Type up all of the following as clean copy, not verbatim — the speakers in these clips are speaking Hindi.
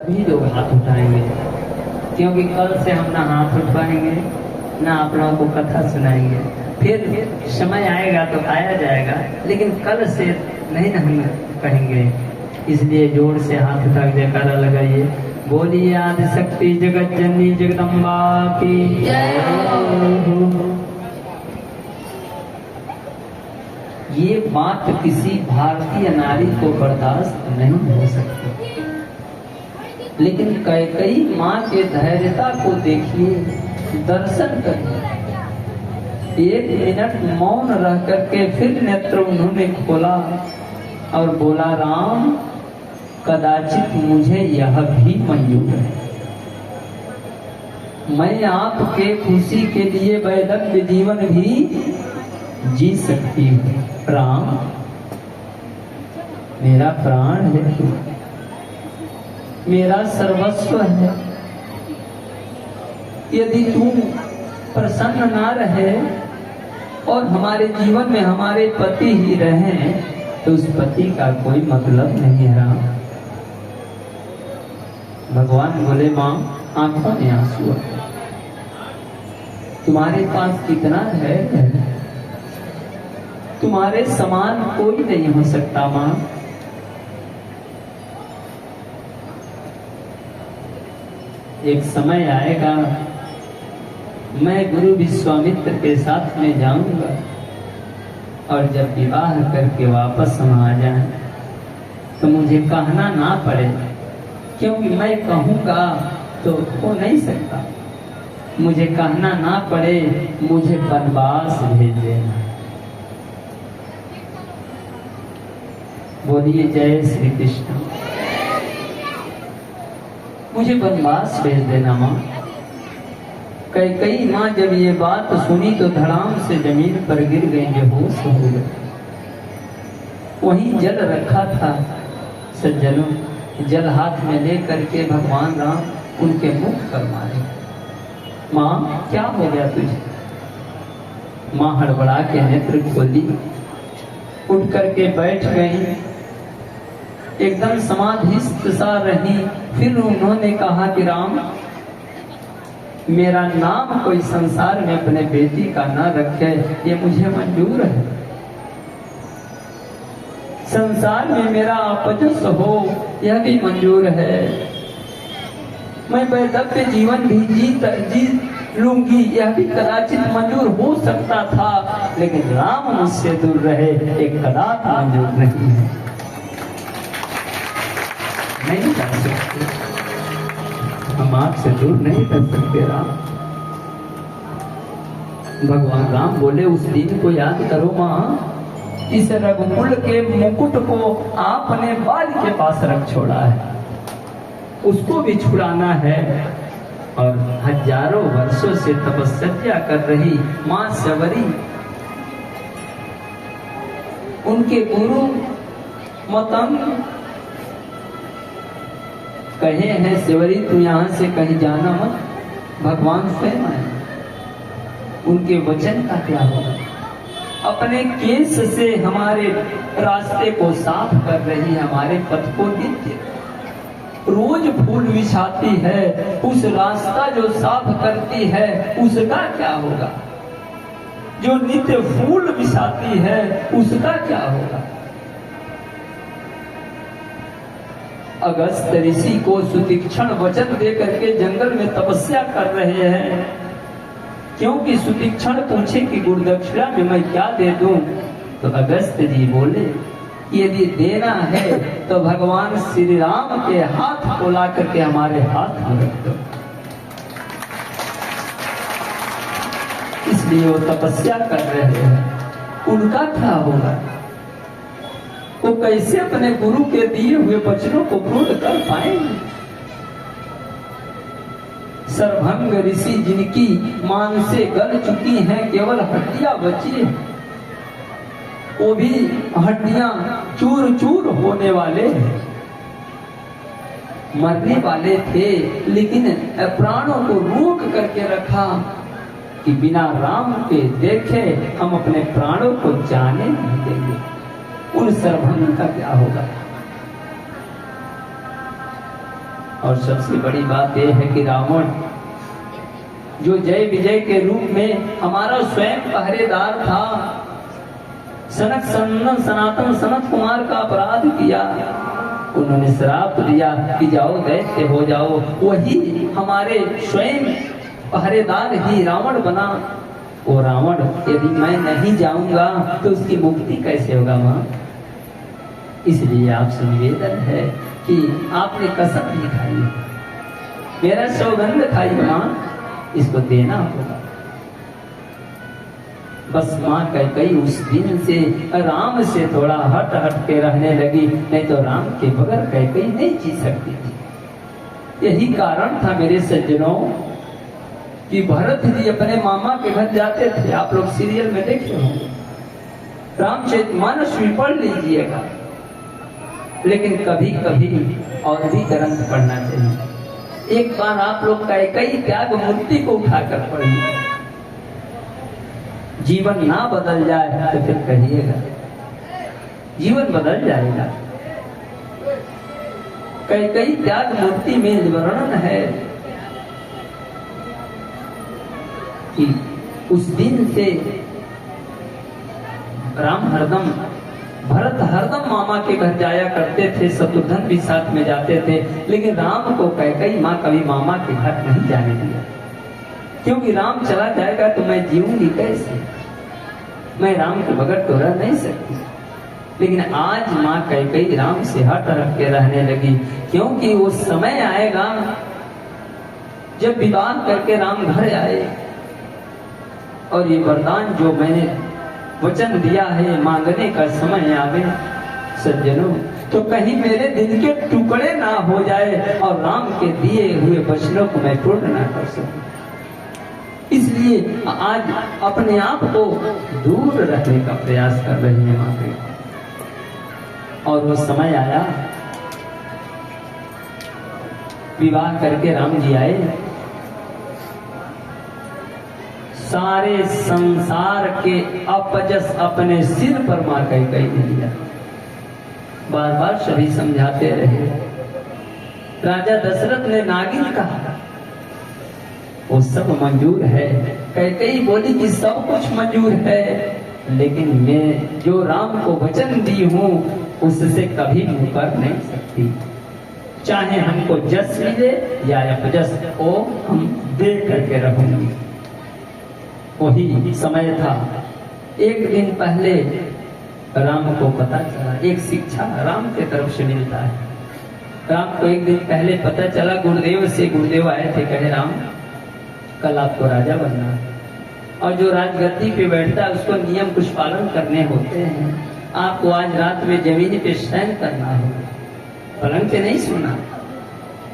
भी लोग हाथ उठाएंगे, क्योंकि कल से हम ना हाथ उठाएंगे ना आप लोगों को कथा सुनाएंगे। फिर समय आएगा तो आया जाएगा, लेकिन कल से नहीं ना हम कहेंगे। इसलिए जोर से हाथ उठा के जयकारा लगाइए। बोलिए आदि शक्ति जगत जननी जगदम्बा की जय। ये बात किसी भारतीय नारी को बर्दाश्त नहीं हो सकती, लेकिन कैकेयी माँ के धैर्यता को देखिए, दर्शन करिए। 1 मिनट मौन रह करके फिर नेत्र उन्होंने खोला और बोला, राम कदाचित मुझे यह भी मंजूर है, मैं आपके खुशी के लिए वैधव्य जीवन भी जी सकती हूँ। राम मेरा प्राण है, मेरा सर्वस्व है। यदि तू प्रसन्न ना रहे और हमारे जीवन में हमारे पति ही रहें, तो उस पति का कोई मतलब नहीं है। राम भगवान बोले, मां आंखों में आंसू है, तुम्हारे पास कितना धैर्य है, तुम्हारे समान कोई नहीं हो सकता। मां एक समय आएगा, मैं गुरु विश्वामित्र के साथ में जाऊंगा, और जब विवाह करके वापस हम आ जाएं तो मुझे कहना ना पड़े, क्योंकि मैं कहूंगा तो हो नहीं सकता। मुझे कहना ना पड़े, मुझे वनवास भेज देना। बोलिए जय श्री कृष्ण। मुझे वनवास भेज देना माँ। कैकेयी माँ जब ये बात सुनी तो धड़ाम से जमीन पर गिर गई, बेहोश हो गए। वहीं जल रखा था, सज्जनों, जल हाथ में ले करके भगवान राम उनके मुख पर मारे। माँ क्या हो गया तुझे? माँ हड़बड़ा के नेत्र खोली, उठ करके बैठ गई, एकदम समाधिस्थ सा रही। फिर उन्होंने कहा कि राम, मेरा नाम कोई संसार में अपने बेटी का ना रखे, ये मुझे मंजूर है। संसार में मेरा अपजस हो, यह भी मंजूर है। मैं वैधव्य जीवन भी जी लूंगी, यह भी कदाचित मंजूर हो सकता था, लेकिन राम मुझसे दूर रहे, एक कदापि मंजूर नहीं है। नहीं कर सकते, हम आपसे दूर नहीं कर सकते। राम भगवान राम बोले, उस दिन को याद करो माँ, इस रघुकुल के मुकुट को आपने बाल के पास रख छोड़ा है, उसको भी छुड़ाना है। और हजारों वर्षों से तपस्या कर रही माँ शबरी, उनके गुरु मतंग कहे हैं, शबरी तू यहाँ से कहीं जाना मत, भगवान स्वयं आए। उनके वचन का क्या होगा? अपने केस से हमारे रास्ते को साफ कर रही, हमारे पथ को नित्य रोज फूल बिछाती है, उस रास्ता जो साफ करती है उसका क्या होगा? जो नित्य फूल बिछाती है उसका क्या होगा? अगस्त ऋषि को सुतीक्षण वचन दे करके जंगल में तपस्या कर रहे हैं, क्योंकि सुतीक्षण पूछे कि गुरुदक्षिणा में मैं क्या दे दूं, तो अगस्त जी बोले, यदि देना है तो भगवान श्री राम के हाथ को ला करके हमारे हाथ में रख दो। इसलिए वो तपस्या कर रहे हैं। उनका क्या होगा? वो कैसे अपने गुरु के दिए हुए वचनों को पूर्ण कर पाएंगे? सर्वभंग ऋषि जिनकी मांसें गल चुकी हैं, केवल हड्डियां बची हैं, वो भी हड्डियां चूर चूर होने वाले, मरने वाले थे, लेकिन प्राणों को रोक करके रखा कि बिना राम के देखे हम अपने प्राणों को जाने नहीं देंगे। उन सर्वभंग का क्या होगा? और सबसे बड़ी बात यह है कि रावण जो जय विजय के रूप में हमारा स्वयं पहरेदार था, सनातन सनत कुमार का अपराध किया, उन्होंने श्राप दिया कि जाओ दैत्य हो जाओ, वही हमारे स्वयं पहरेदार ही रावण बना। वो रावण यदि मैं नहीं जाऊंगा तो उसकी मुक्ति कैसे होगा माँ? इसलिए आपसे निवेदन है कि आपने कसम भी खाई, मेरा सौगंध खाई माँ, इसको देना होगा। बस माँ कैकेयी उस दिन से राम से थोड़ा हट के रहने लगी, नहीं तो राम के बगैर कैकेयी नहीं जी सकती थी। यही कारण था मेरे सज्जनों कि भरत जी अपने मामा के घर जाते थे। आप लोग सीरियल में देखे होंगे, रामचरितमानस भी पढ़ लीजिएगा, लेकिन कभी कभी और भी ग्रंथ पढ़ना चाहिए। एक बार आप लोग कैकेयी त्याग मूर्ति को उठाकर पढ़िए, जीवन ना बदल जाए तो फिर कहिएगा, जीवन बदल जाएगा। कैकेयी त्याग मूर्ति में वर्णन है कि उस दिन से भरत हरदम मामा के घर जाया करते थे, शत्रुघ्न भी साथ में जाते थे, लेकिन राम को कैकेयी माँ कभी मामा के घर नहीं जाने दिया, क्योंकि राम चला जाएगा तो मैं जीऊंगी कैसे, मैं राम के बगैर तो रह नहीं सकती। लेकिन आज माँ कैकेयी राम से हट के रहने लगी, क्योंकि वो समय आएगा जब विवाह करके राम घर आए और ये वरदान जो मैंने वचन दिया है मांगने का समय आवे सज्जनों, तो कहीं मेरे दिल के टुकड़े ना हो जाए और राम के दिए हुए वचनों को मैं पूर्ण ना कर सकूं। इसलिए आज अपने आप को दूर रखने का प्रयास कर रही है माँ। और वो समय आया, विवाह करके राम जी आए, सारे संसार के अपजस अपने सिर पर मार कैकेयी ने लिया। बार बार सभी समझाते रहे, राजा दशरथ ने नागिन कहा, वो सब मंजूर है। कैकेयी बोली कि सब कुछ मंजूर है, लेकिन मैं जो राम को वचन दी हूँ उससे कभी मुकर नहीं सकती, चाहे हमको जस मिले या अपजस, वो हम दे करके रहूंगी। वही समय था। एक दिन पहले राम को पता चला, एक शिक्षा राम के तरफ से मिलता है। राम को एक दिन पहले पता चला, गुरुदेव से गुरुदेव आए थे, कहे राम कल आपको राजा बनना है, और जो राजगद्दी पे बैठता है उसको नियम कुछ पालन करने होते हैं। आपको आज रात में जमीन पे शयन करना है, पलंग पे नहीं सोना,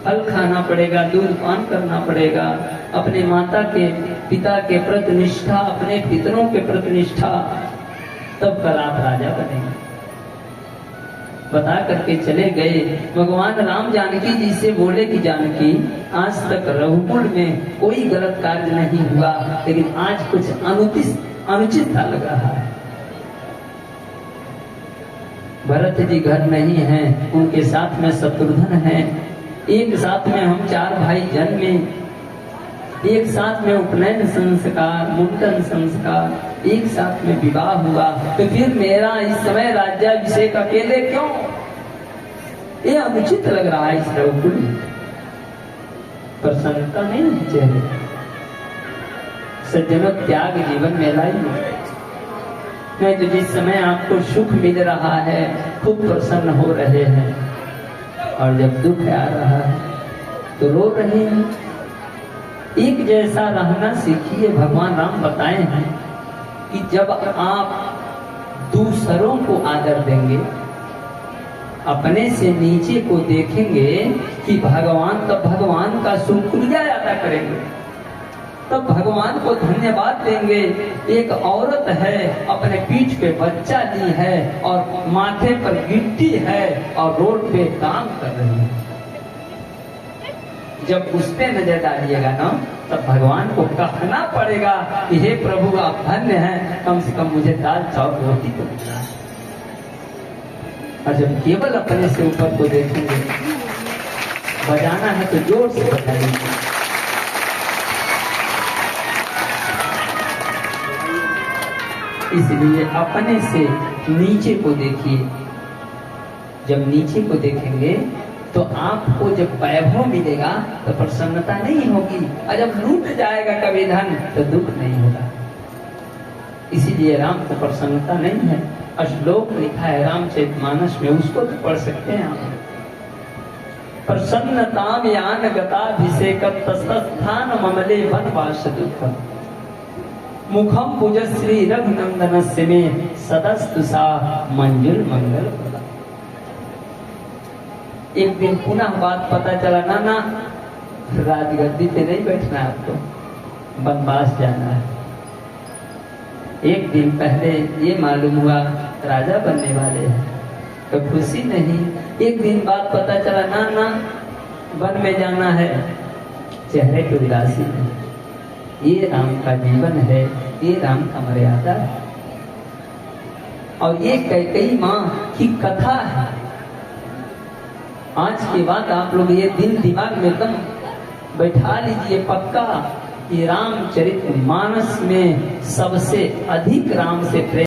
फल खाना पड़ेगा, दूध पान करना पड़ेगा, अपने माता के पिता के प्रति निष्ठा, अपने पितरों के प्रति निष्ठा, तब कल आप राजा बनेंगे। बता करके चले गए। भगवान राम जानकी जी से बोले कि जानकी, आज तक रघुकुल में कोई गलत कार्य नहीं हुआ, लेकिन आज कुछ अनुचित सा लग रहा है। भरत जी घर नहीं हैं, उनके साथ में शत्रुघ्न है, एक साथ में हम चार भाई जन्मे, एक साथ में उपनयन संस्कार, मुंडन संस्कार, एक साथ में विवाह हुआ, तो फिर मेरा इस समय राज्याभिषेक अकेले क्यों? ये अनुचित लग रहा है। इस रघुकुल प्रसन्नता नहीं है चेहरे। सज्जनों, त्याग जीवन में लाइए, नहीं तो जिस समय आपको सुख मिल रहा है, खूब प्रसन्न हो रहे हैं, और जब दुख आ रहा है तो रो रहे हैं। एक जैसा रहना सीखिए। भगवान राम बताए हैं कि जब आप दूसरों को आदर देंगे, अपने से नीचे को देखेंगे कि भगवान, तब भगवान का शुक्रिया अदा करेंगे, तब भगवान को धन्यवाद देंगे। एक औरत है, अपने पीठ पे बच्चा ली है और माथे पर गिट्टी है और रोड पे काम कर रही है, जब उस पे नजर डालिएगा ना, तब भगवान को कहना पड़ेगा कि हे प्रभु आप धन्य हैं, कम से कम मुझे दाल चावल रोटी तो मिला है। और जब केवल अपने से ऊपर को देखेंगे बजाना है तो जोर से बजाइए। इसलिए अपने से नीचे को देखिए। जब नीचे को देखेंगे तो आपको जब वैभव मिलेगा तो प्रसन्नता नहीं होगी, और जब लूट जाएगा कभी धन तो दुख नहीं होगा। इसीलिए राम को प्रसन्नता नहीं है। श्लोक लिखा है रामचरितमानस में, उसको तो पढ़ सकते हैं आप। प्रसन्नताम यान गताभिषेकम तस्थान ममले वनवास दुःखम मुखम पूजश्री रघुनंदनस्य में सदस्तु सा मंजुल मंगल। एक दिन पुनः बात पता चला, ना राजगद्दी पे नहीं बैठना है, आपको वनवास जाना है। एक दिन पहले ये मालूम हुआ राजा बनने वाले हैं, तो खुशी नहीं। एक दिन बाद पता चला ना वन में जाना है, चेहरे पे उदासी है। ये राम का जीवन है, ये राम का मर्यादा है। और ये कैकेयी माँ की कथा है। आज के बाद आप लोग ये दिन दिमाग में एकदम बैठा लीजिए पक्का कि रामचरितमानस में सबसे अधिक राम से प्रेम